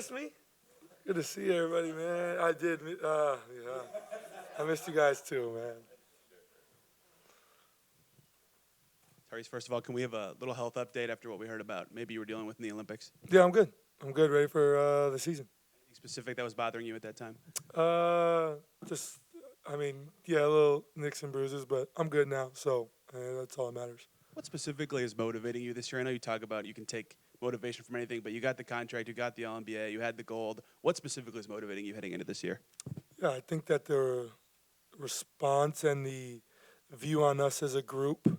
miss me? Good to see everybody, man. I did. Yeah. I missed you guys too, man. Tyrese, first of all, can we have a little health update after what we heard about maybe you were dealing with in the Olympics? Yeah, I'm good. I'm good, ready for the season. Anything specific that was bothering you at that time? Uh, just, yeah, a little nicks and bruises, but I'm good now, so that's all that matters. What specifically is motivating you this year? I know you talk about you can take motivation from anything, but you got the contract, you got the All-NBA, you had the gold. What specifically is motivating you heading into this year? Yeah, I think that the response and the view on us as a group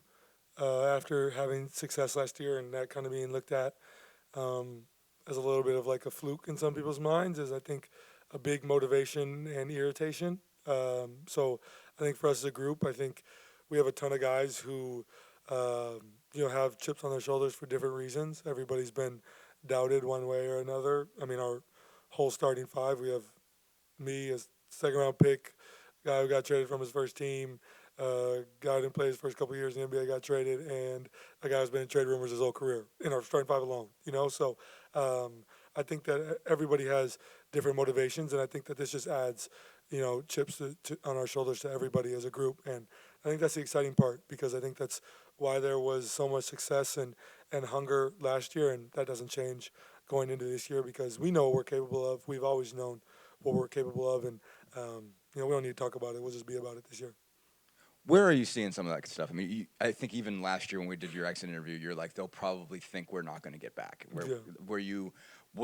after having success last year and that kind of being looked at um, as a little bit of like a fluke in some people's minds is, I think, a big motivation and irritation. So I think for us as a group, I think we have a ton of guys who, have chips on their shoulders for different reasons. Everybody's been doubted one way or another. I mean, our whole starting five, we have me as second round pick, guy who got traded from his first team, guy who didn't play his first couple of years in the NBA got traded, and a guy who's been in trade rumors his whole career in our starting five alone. So I think that everybody has different motivations, and I think that this just adds, chips on our shoulders to everybody as a group, and I think that's the exciting part because I think that's why there was so much success and hunger last year, and that doesn't change going into this year because we know what we're capable of. We've always known what we're capable of, and we don't need to talk about it. We'll just be about it this year. Where are you seeing some of that stuff? I mean, I think even last year when we did your exit interview, you're like, they'll probably think we're not going to get back. What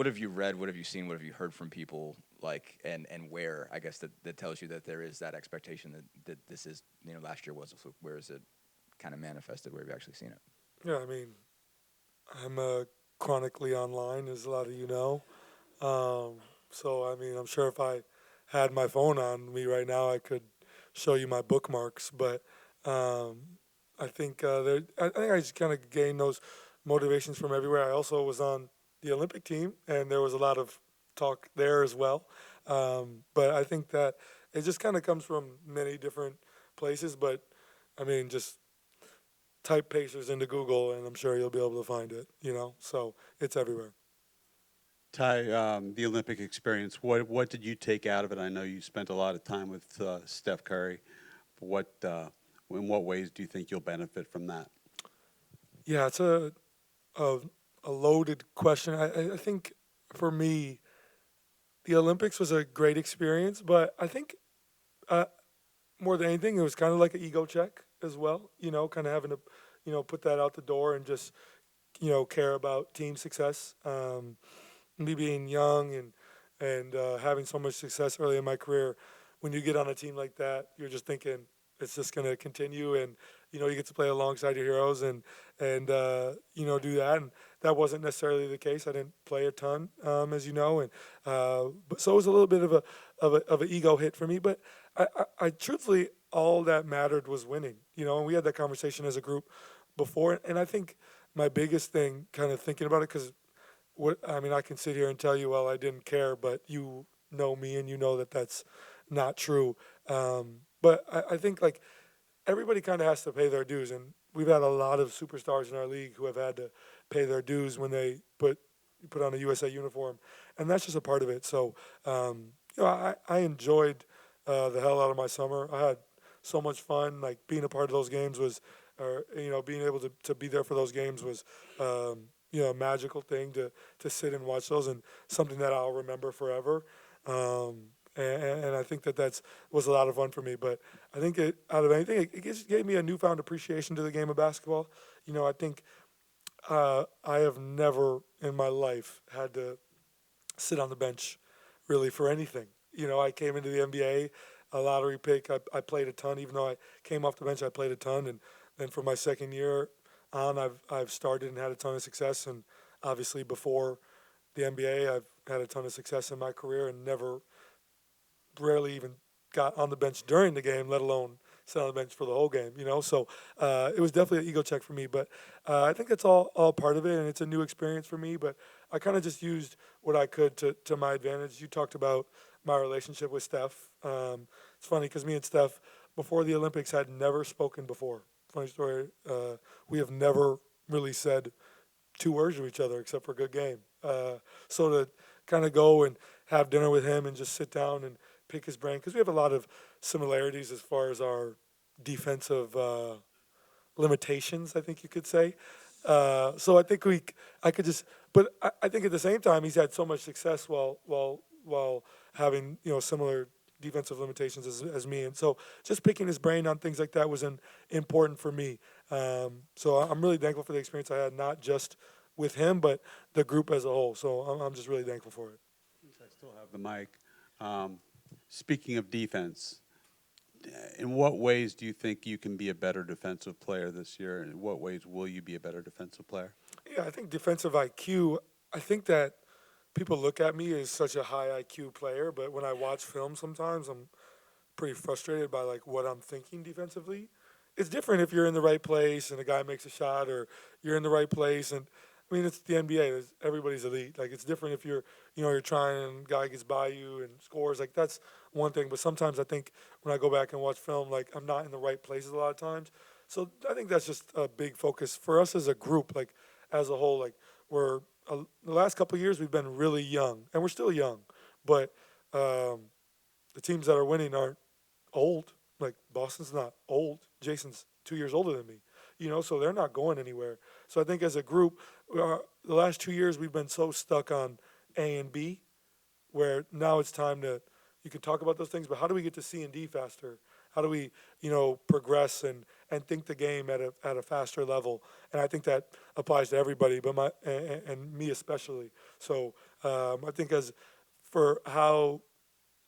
have you read? What have you seen? What have you heard from people? And where, I guess, that tells you that there is that expectation that this is, last year was a fluke. Where is it kind of manifested? Where have you actually seen it? Yeah, I'm chronically online, as a lot of you know. So, I'm sure if I had my phone on me right now, I could show you my bookmarks. But I think I just kind of gained those motivations from everywhere. I also was on the Olympic team, and there was a lot of talk there as well. But I think that it just kind of comes from many different places. But just type Pacers into Google, and I'm sure you'll be able to find it. So it's everywhere. Ty, the Olympic experience, what did you take out of it? I know you spent a lot of time with Steph Curry. In what ways do you think you'll benefit from that? Yeah, it's a loaded question. I think for me, the Olympics was a great experience, but I think more than anything, it was kind of like an ego check as well. Kind of having to, put that out the door and just, care about team success. Me being young and having so much success early in my career, when you get on a team like that, you're just thinking it's just going to continue, and you get to play alongside your heroes and do that. And that wasn't necessarily the case. I didn't play a ton, as you know, and but so it was a little bit of an ego hit for me. But I truthfully, all that mattered was winning. And we had that conversation as a group before, and I think my biggest thing, kind of thinking about it, because I can sit here and tell you, well, I didn't care, but you know me and you know that that's not true. But I think like everybody kind of has to pay their dues, and we've had a lot of superstars in our league who have had to pay their dues when they put on a USA uniform, and that's just a part of it. So I enjoyed the hell out of my summer. I had so much fun. Like being a part of those games was, being able to be there for those games was. A magical thing to sit and watch those, and something that I'll remember forever. And I think that was a lot of fun for me. But I think out of anything, it just gave me a newfound appreciation to the game of basketball. I think I have never in my life had to sit on the bench really for anything. I came into the NBA, a lottery pick. I played a ton, even though I came off the bench. I played a ton, and then for my second year on, I've started and had a ton of success, and obviously before the NBA, I've had a ton of success in my career and rarely even got on the bench during the game, let alone sit on the bench for the whole game. So it was definitely an ego check for me, but I think it's all part of it, and it's a new experience for me. But I kind of just used what I could to my advantage. You talked about my relationship with Steph. It's funny because me and Steph before the Olympics had never spoken before. Funny story. We have never really said two words to each other except for good game. So kind of go and have dinner with him and just sit down and pick his brain because we have a lot of similarities as far as our defensive limitations, I think you could say. So I think I could just, but I think at the same time, he's had so much success while having similar defensive limitations as me, and so just picking his brain on things like that was important for me. So I'm really thankful for the experience I had, not just with him, but the group as a whole. So I'm just really thankful for it. Since I still have the mic, speaking of defense, in what ways do you think you can be a better defensive player this year? And in what ways will you be a better defensive player? Yeah, I think defensive IQ, I think that people look at me as such a high IQ player, but when I watch film sometimes, I'm pretty frustrated by like what I'm thinking defensively. It's different if you're in the right place and a guy makes a shot, or you're in the right place and I mean it's the NBA. Everybody's elite. Like it's different if you're trying and guy gets by you and scores. Like that's one thing. But sometimes I think when I go back and watch film, like I'm not in the right places a lot of times. So I think that's just a big focus for us as a group, like as a whole. Like we're the last couple of years we've been really young and we're still young, but the teams that are winning aren't old. Like Boston's not old. Jason's 2 years older than me, so they're not going anywhere. So I think as a group, the last 2 years we've been so stuck on A and B, where now it's time you can talk about those things, but how do we get to C and D faster? How do we, progress and think the game at a faster level? And I think that applies to everybody, but and me especially. So I think as for how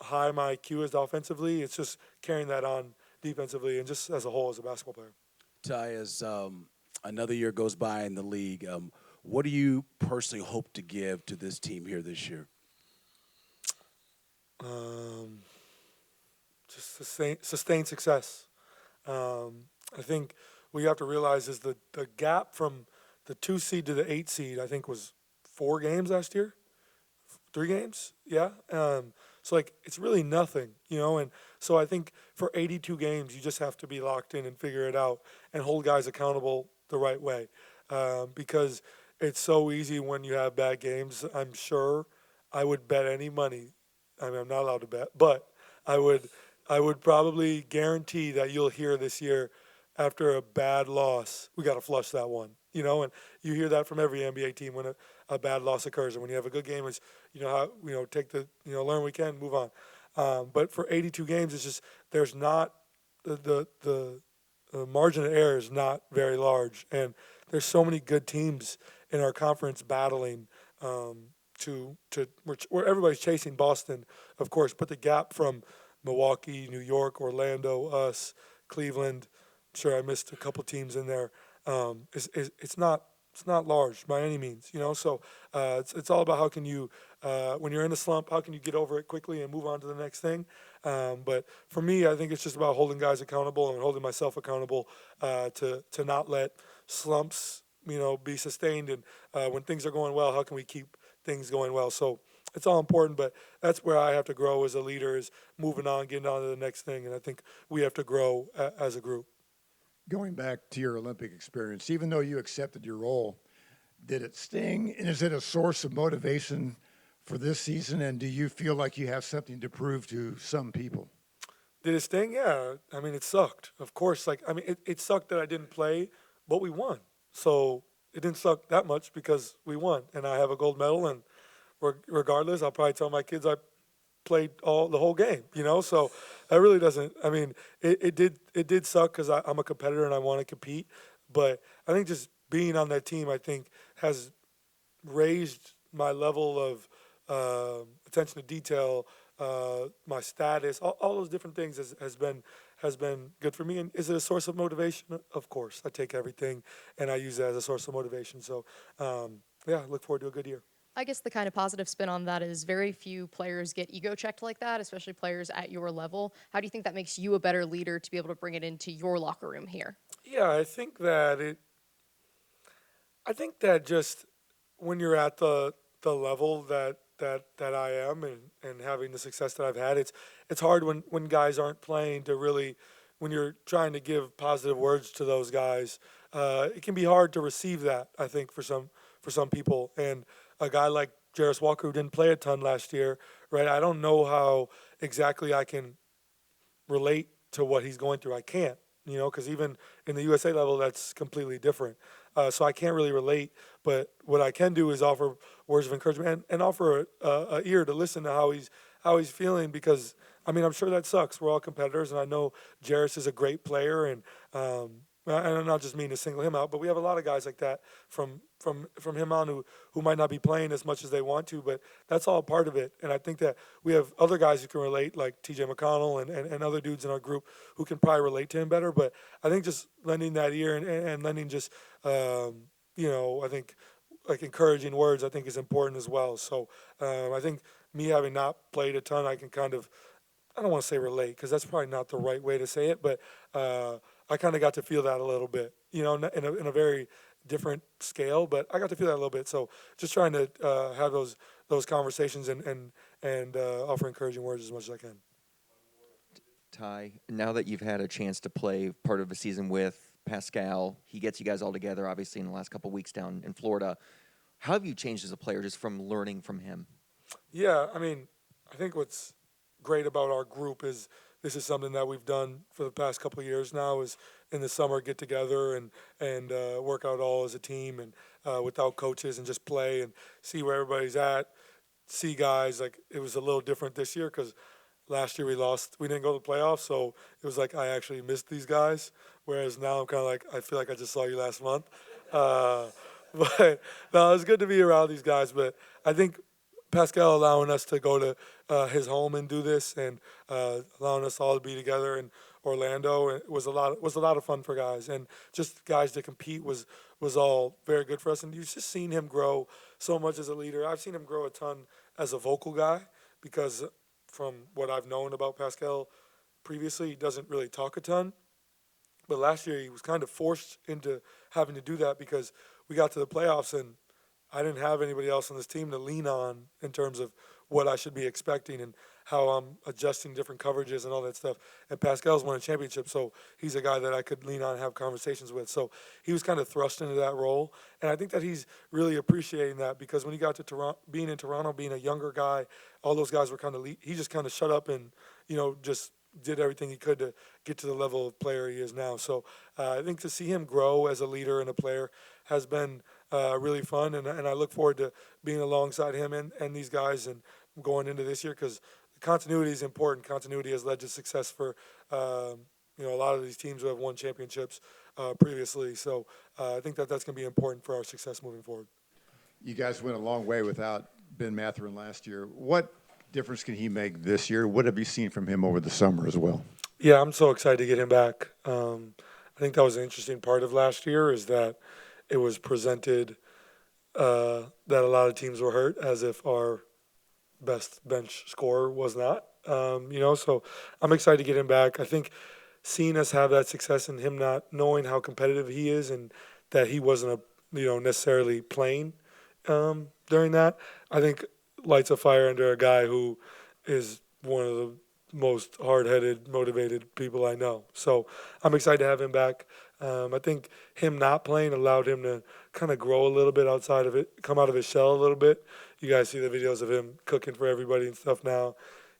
high my IQ is offensively, it's just carrying that on defensively and just as a whole as a basketball player. Ty, as another year goes by in the league, what do you personally hope to give to this team here this year? Just sustain success. I think what you have to realize is the gap from the 2 seed to the 8 seed, I think, was 4 games last year. 3 games, yeah. So like it's really nothing, and so I think for 82 games you just have to be locked in and figure it out and hold guys accountable the right way, because it's so easy when you have bad games. I'm sure I would bet any money. I mean, I'm not allowed to bet, but I would probably guarantee that you'll hear this year after a bad loss, we got to flush that one, and you hear that from every NBA team when a bad loss occurs. And when you have a good game, it's, take learn we can, move on. But for 82 games, it's just, there's not, the margin of error is not very large. And there's so many good teams in our conference battling, where everybody's chasing Boston, of course, but the gap from Milwaukee, New York, Orlando, us, Cleveland, I'm sure I missed a couple teams in there. It's not large by any means, So it's all about how can you, when you're in a slump, how can you get over it quickly and move on to the next thing. But for me, I think it's just about holding guys accountable and holding myself accountable to not let slumps, be sustained. And when things are going well, how can we keep things going well? So it's all important, but that's where I have to grow as a leader, is moving on, getting on to the next thing. And I think we have to grow as a group. Going back to your Olympic experience, even though you accepted your role, did it sting? And is it a source of motivation for this season? And do you feel like you have something to prove to some people? Did it sting? Yeah. I mean, it sucked. Of course, it sucked that I didn't play, but we won. So it didn't suck that much because we won. And I have a gold medal. And regardless, I'll probably tell my kids I played the whole game, So that really doesn't. I mean, it did suck because I'm a competitor and I want to compete. But I think just being on that team, I think, has raised my level of attention to detail, my status, all those different things has been good for me. And is it a source of motivation? Of course, I take everything and I use it as a source of motivation. So I look forward to a good year. I guess the kind of positive spin on that is very few players get ego checked like that, especially players at your level. How do you think that makes you a better leader to be able to bring it into your locker room here? Yeah, I think that just when you're at the level that I am and having the success that I've had, it's hard when guys aren't playing to really, when you're trying to give positive words to those guys, it can be hard to receive that, I think, for some people. And a guy like Jarris Walker, who didn't play a ton last year, right? I don't know how exactly I can relate to what he's going through. I can't, because even in the USA level, that's completely different. So I can't really relate. But what I can do is offer words of encouragement and offer a ear to listen to how he's feeling, because I mean, I'm sure that sucks. We're all competitors, and I know Jarris is a great player, and I'm not just mean to single him out, but we have a lot of guys like that from him on who might not be playing as much as they want to, but that's all part of it. And I think that we have other guys who can relate, like TJ McConnell and other dudes in our group who can probably relate to him better. But I think just lending that ear and lending just, I think like encouraging words, I think is important as well. So I think me having not played a ton, I can kind of, I don't want to say relate, because that's probably not the right way to say it, but I kind of got to feel that a little bit, in a very different scale, but I got to feel that a little bit. So just trying to have those conversations and offer encouraging words as much as I can. Ty, now that you've had a chance to play part of a season with Pascal, he gets you guys all together, obviously, in the last couple of weeks down in Florida. How have you changed as a player just from learning from him? Yeah, I mean, I think what's great about our group is this is something that we've done for the past couple of years now, is in the summer get together and work out all as a team and without coaches and just play and see where everybody's at, see guys. Like, it was a little different this year because last year we didn't go to the playoffs, so it was like I actually missed these guys, whereas now I'm kind of like, I feel like I just saw you last month. But no, it's good to be around these guys, but I think Pascal allowing us to go to his home and do this, and allowing us all to be together in Orlando, it was a lot of fun for guys, and just guys to compete was all very good for us. And you've just seen him grow so much as a leader. I've seen him grow a ton as a vocal guy, because from what I've known about Pascal previously, he doesn't really talk a ton. But last year he was kind of forced into having to do that because we got to the playoffs and I didn't have anybody else on this team to lean on in terms of what I should be expecting and how I'm adjusting different coverages and all that stuff. And Pascal's won a championship, so he's a guy that I could lean on and have conversations with. So he was kind of thrust into that role. And I think that he's really appreciating that, because when he got to Toronto, being in Toronto, being a younger guy, all those guys were kind of he just kind of shut up and, just did everything he could to get to the level of player he is now. So I think to see him grow as a leader and a player has been really fun, and I look forward to being alongside him and these guys and going into this year, because continuity is important. Continuity has led to success for a lot of these teams who have won championships previously. So I think that's going to be important for our success moving forward. You guys went a long way without Ben Mathurin last year. What difference can he make this year? What have you seen from him over the summer as well? Yeah, I'm so excited to get him back. I think that was an interesting part of last year, is that it was presented that a lot of teams were hurt, as if our best bench scorer was not. So I'm excited to get him back. I think seeing us have that success and him not knowing how competitive he is and that he wasn't necessarily playing during that, I think lights a fire under a guy who is one of the most hard-headed, motivated people I know. So I'm excited to have him back. I think him not playing allowed him to kind of grow a little bit outside of it, come out of his shell a little bit. You guys see the videos of him cooking for everybody and stuff now.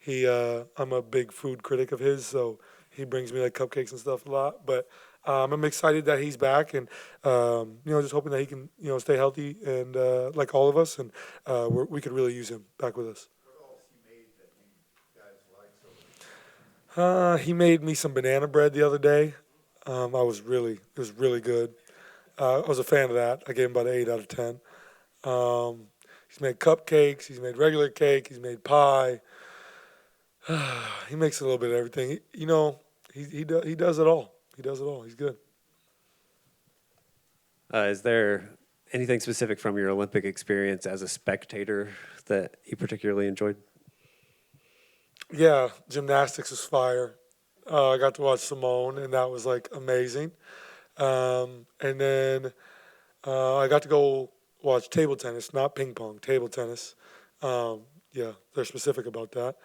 I'm a big food critic of his, so he brings me like cupcakes and stuff a lot. But I'm excited that he's back, and just hoping that he can stay healthy and like all of us, and we could really use him back with us. He made me some banana bread the other day. It was really good. I was a fan of that. I gave him about an 8 out of 10. He's made cupcakes. He's made regular cake. He's made pie. He makes a little bit of everything. He does it all. He does it all. He's good. Is there anything specific from your Olympic experience as a spectator that you particularly enjoyed? Yeah, gymnastics was fire. I got to watch Simone, and that was like amazing. And then I got to go watch table tennis, not ping pong, table tennis. Yeah, they're specific about that.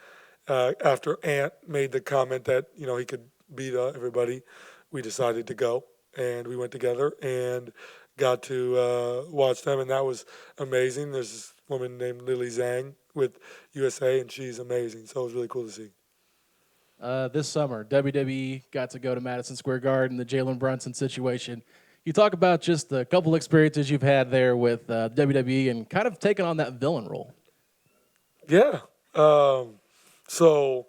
After Ant made the comment that he could beat everybody, we decided to go, and we went together and got to watch them, and that was amazing. There's this woman named Lily Zhang with USA, and she's amazing. So it was really cool to see. This summer, WWE got to go to Madison Square Garden, the Jalen Brunson situation. You talk about just the couple experiences you've had there with WWE and kind of taking on that villain role. Yeah. So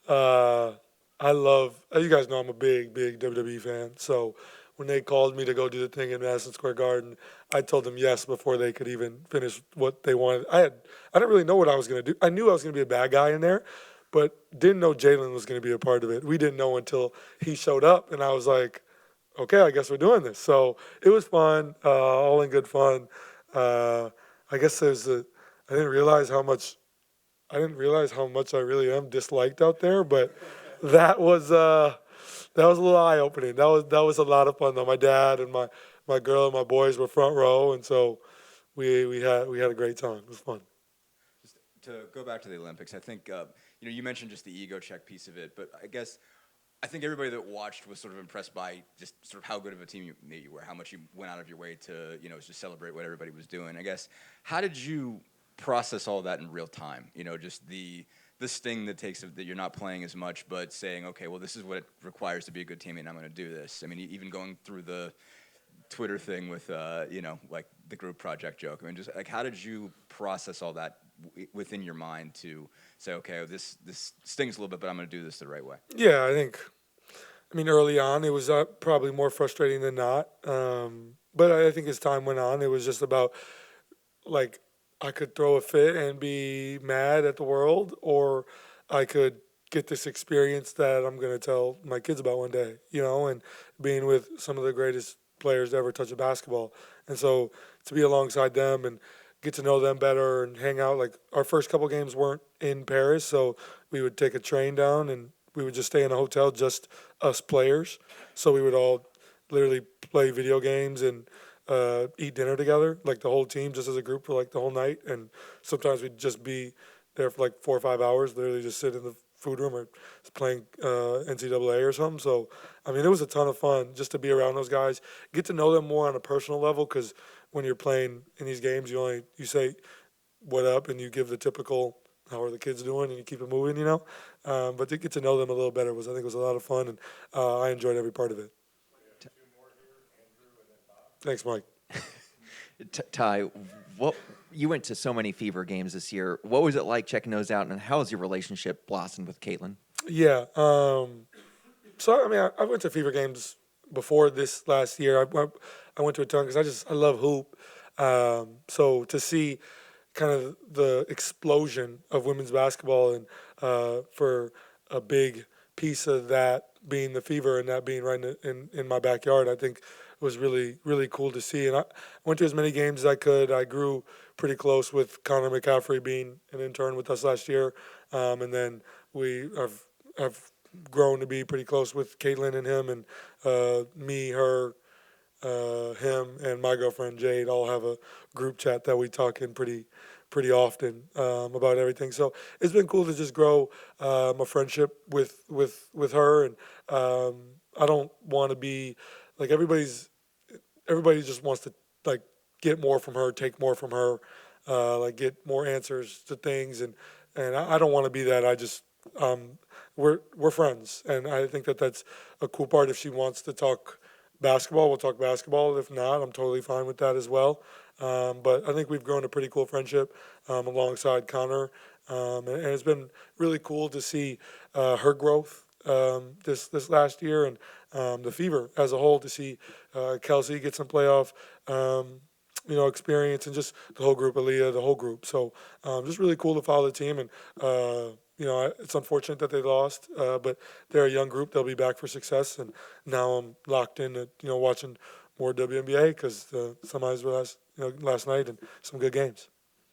I love, as you guys know, I'm a big WWE fan. So when they called me to go do the thing in Madison Square Garden, I told them yes before they could even finish what they wanted. I didn't really know what I was going to do. I knew I was going to be a bad guy in there, but didn't know Jalen was going to be a part of it. We didn't know until he showed up, and I was like, okay, I guess we're doing this. So it was fun, all in good fun. I guess I didn't realize how much I really am disliked out there, but that was a little eye opening. That was a lot of fun though. My dad and my girl and my boys were front row, and so we had a great time. It was fun. Just to go back to the Olympics, I think you mentioned just the ego check piece of it, but I think everybody that watched was sort of impressed by just sort of how good of a team you were, how much you went out of your way to just celebrate what everybody was doing. I guess, how did you process all that in real time? Just the sting that takes that you're not playing as much, but saying, okay, well, this is what it requires to be a good teammate, and I'm going to do this. I mean, even going through the Twitter thing with, like the group project joke. I mean, just like, how did you process all that within your mind to say, okay, this stings a little bit, but I'm going to do this the right way? Yeah, I mean, early on, it was probably more frustrating than not. But I think as time went on, it was just about, like, I could throw a fit and be mad at the world, or I could get this experience that I'm going to tell my kids about one day, and being with some of the greatest players to ever touch a basketball. And so to be alongside them and get to know them better and hang out. Like, our first couple games weren't in Paris, so we would take a train down and we would just stay in a hotel, just us players. So we would all literally play video games and eat dinner together, like the whole team, just as a group for like the whole night. And sometimes we'd just be there for like 4 or 5 hours, literally just sit in the food room or playing NCAA or something. So, I mean, it was a ton of fun just to be around those guys, get to know them more on a personal level, because when you're playing in these games, you say what up and you give the typical how are the kids doing and you keep it moving, But to get to know them a little better I think was a lot of fun, and I enjoyed every part of it. Thanks, Mike. Ty, you went to so many Fever games this year. What was it like checking those out, and how has your relationship blossomed with Caitlin? Yeah. So, I mean, I went to Fever games before this last year. I went to a ton because I love hoop. So to see kind of the explosion of women's basketball, and for a big piece of that being the Fever and that being right in my backyard, I think was really, really cool to see. And I went to as many games as I could. I grew pretty close with Connor McCaffrey being an intern with us last year. And then we have grown to be pretty close with Caitlin and him, and me, her, him, and my girlfriend Jade all have a group chat that we talk in pretty often about everything. So it's been cool to just grow a friendship with her. And I don't want to be like everybody just wants to like get more from her, take more from her, like get more answers to things, and I don't want to be that. I just we're friends, and I think that's a cool part. If she wants to talk basketball, we'll talk basketball. If not, I'm totally fine with that as well. But I think we've grown a pretty cool friendship alongside Connor, and it's been really cool to see her growth this last year, and the Fever as a whole, to see Kelsey get some playoff experience, and just the whole group, Aaliyah, the whole group. So just really cool to follow the team, and it's unfortunate that they lost, but they're a young group. They'll be back for success, and now I'm locked in at watching more WNBA because the semis were last night, and some good games.